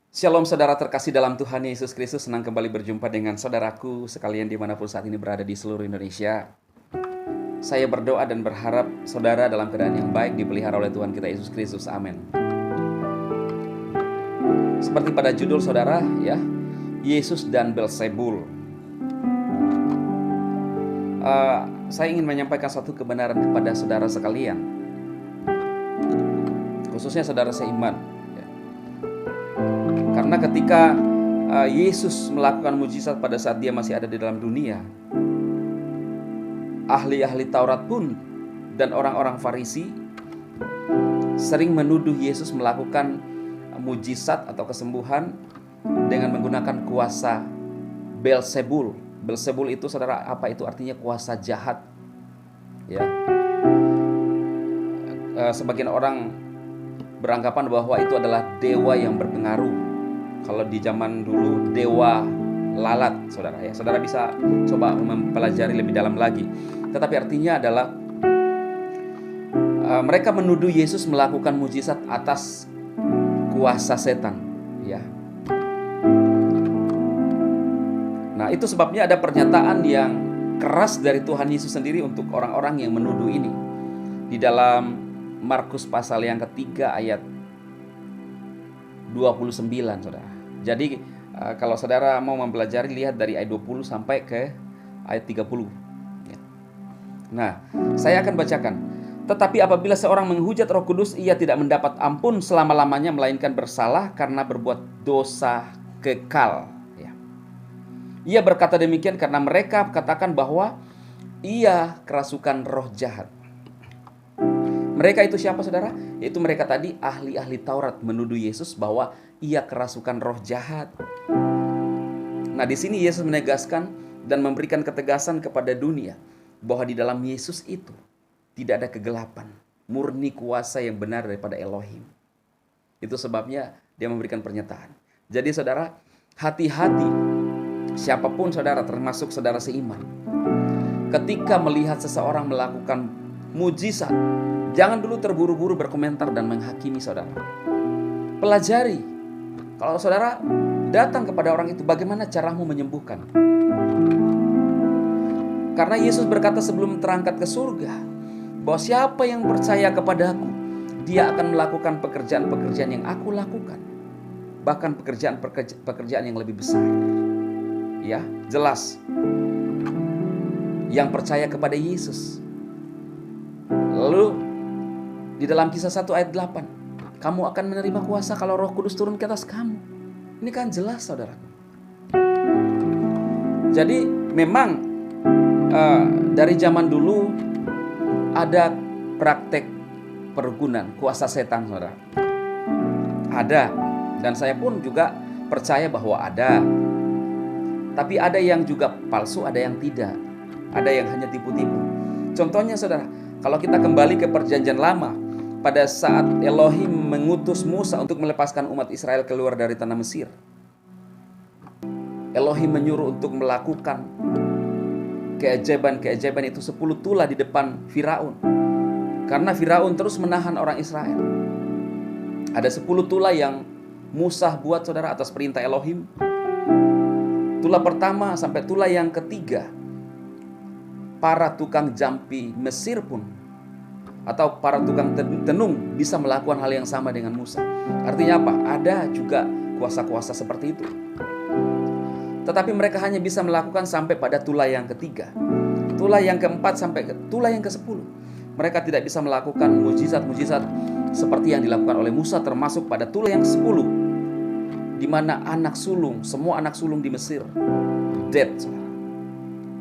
Shalom saudara terkasih dalam Tuhan Yesus Kristus, senang kembali berjumpa dengan saudaraku sekalian dimanapun saat ini berada di seluruh Indonesia. Saya berdoa dan berharap saudara dalam keadaan yang baik dipelihara oleh Tuhan kita Yesus Kristus. Amin. Seperti pada judul saudara ya, Yesus dan Belzebul. Saya ingin menyampaikan satu kebenaran kepada saudara sekalian, khususnya saudara seiman. Karena ketika Yesus melakukan mujizat pada saat dia masih ada di dalam dunia, ahli-ahli Taurat pun dan orang-orang Farisi sering menuduh Yesus melakukan mujizat atau kesembuhan dengan menggunakan kuasa Belzebul. Belzebul itu saudara, apa itu artinya? Kuasa jahat. Ya. Sebagian orang beranggapan bahwa itu adalah dewa yang berpengaruh. Kalau di zaman dulu dewa lalat, saudara ya. Saudara bisa coba mempelajari lebih dalam lagi. Tetapi artinya adalah mereka menuduh Yesus melakukan mujizat atas kuasa setan, ya. Nah, itu sebabnya ada pernyataan yang keras dari Tuhan Yesus sendiri untuk orang-orang yang menuduh ini. Di dalam Markus pasal yang ketiga ayat 29, saudara. Jadi kalau saudara mau mempelajari, lihat dari ayat 20 sampai ke ayat 30. Nah, saya akan bacakan. Tetapi apabila seorang menghujat Roh Kudus, ia tidak mendapat ampun selama-lamanya, melainkan bersalah karena berbuat dosa kekal. Ia berkata demikian karena mereka katakan bahwa ia kerasukan roh jahat. Mereka itu siapa saudara? Yaitu mereka tadi ahli-ahli Taurat menuduh Yesus bahwa ia kerasukan roh jahat. Nah, di sini Yesus menegaskan dan memberikan ketegasan kepada dunia bahwa di dalam Yesus itu tidak ada kegelapan, murni kuasa yang benar daripada Elohim. Itu sebabnya dia memberikan pernyataan. Jadi saudara, hati-hati siapapun saudara, termasuk saudara seiman, ketika melihat seseorang melakukan mujizat, jangan dulu terburu-buru berkomentar dan menghakimi saudara. Pelajari. Kalau saudara datang kepada orang itu, bagaimana caramu menyembuhkan? Karena Yesus berkata sebelum terangkat ke surga, bahwa siapa yang percaya kepadaku, dia akan melakukan pekerjaan-pekerjaan yang aku lakukan. Bahkan pekerjaan yang lebih besar. Ya, jelas. Yang percaya kepada Yesus. Lalu di dalam Kisah 1 ayat 8, kamu akan menerima kuasa kalau Roh Kudus turun ke atas kamu. Ini kan jelas saudara. Jadi memang dari zaman dulu ada praktek pergunan kuasa setan saudara. Ada, dan saya pun juga percaya bahwa ada. Tapi ada yang juga palsu, ada yang tidak. Ada yang hanya tipu-tipu. Contohnya saudara, kalau kita kembali ke perjanjian lama, pada saat Elohim mengutus Musa untuk melepaskan umat Israel keluar dari tanah Mesir, Elohim menyuruh untuk melakukan keajaiban itu 10 tulah di depan Firaun. Karena Firaun terus menahan orang Israel. Ada 10 tulah yang Musa buat saudara atas perintah Elohim. Tulah pertama sampai tulah yang ketiga, para tukang jampi Mesir pun atau para tukang tenung bisa melakukan hal yang sama dengan Musa. Artinya apa? Ada juga kuasa-kuasa seperti itu. Tetapi mereka hanya bisa melakukan sampai pada tulah yang ketiga. Tulah yang keempat sampai tulah yang ke-10. Mereka tidak bisa melakukan mujizat-mujizat seperti yang dilakukan oleh Musa, termasuk pada tulah yang ke-10, di mana semua anak sulung di Mesir dead.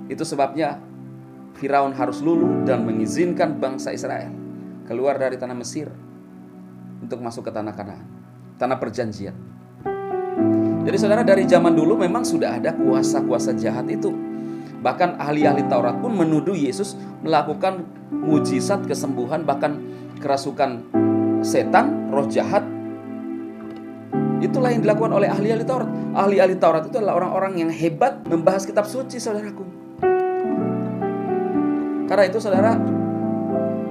Itu sebabnya Firaun harus luluh dan mengizinkan bangsa Israel keluar dari tanah Mesir untuk masuk ke tanah Kanaan, tanah perjanjian. Jadi saudara, dari zaman dulu memang sudah ada kuasa-kuasa jahat itu. Bahkan ahli-ahli Taurat pun menuduh Yesus melakukan mujizat kesembuhan, bahkan kerasukan setan, roh jahat. Itulah yang dilakukan oleh ahli-ahli Taurat. Ahli-ahli Taurat itu adalah orang-orang yang hebat membahas kitab suci, saudaraku. Karena itu saudara,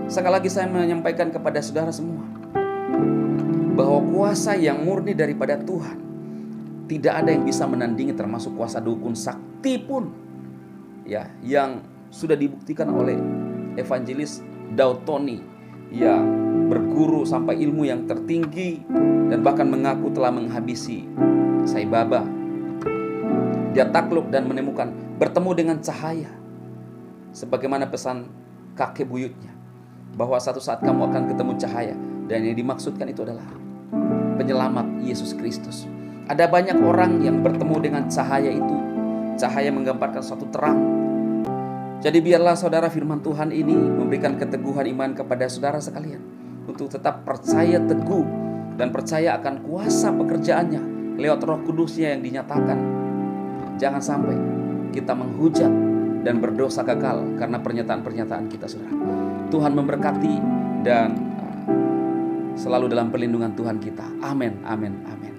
sekali lagi saya menyampaikan kepada saudara semua bahwa kuasa yang murni daripada Tuhan Tidak ada yang bisa menandingi, termasuk kuasa dukun sakti pun, ya, yang sudah dibuktikan oleh evangelis Daud Tony, yang berguru sampai ilmu yang tertinggi dan bahkan mengaku telah menghabisi Sai Baba. Dia takluk dan menemukan, bertemu dengan cahaya, sebagaimana pesan kakek buyutnya, bahwa satu saat kamu akan ketemu cahaya. Dan yang dimaksudkan itu adalah penyelamat Yesus Kristus. Ada banyak orang yang bertemu dengan cahaya itu. Cahaya menggambarkan suatu terang. Jadi biarlah saudara, firman Tuhan ini memberikan keteguhan iman kepada saudara sekalian, untuk tetap percaya teguh dan percaya akan kuasa pekerjaannya lewat Roh Kudusnya yang dinyatakan. Jangan sampai kita menghujat dan berdosa kekal karena pernyataan-pernyataan kita, saudara. Tuhan memberkati dan selalu dalam perlindungan Tuhan kita. Amin, amin, amin.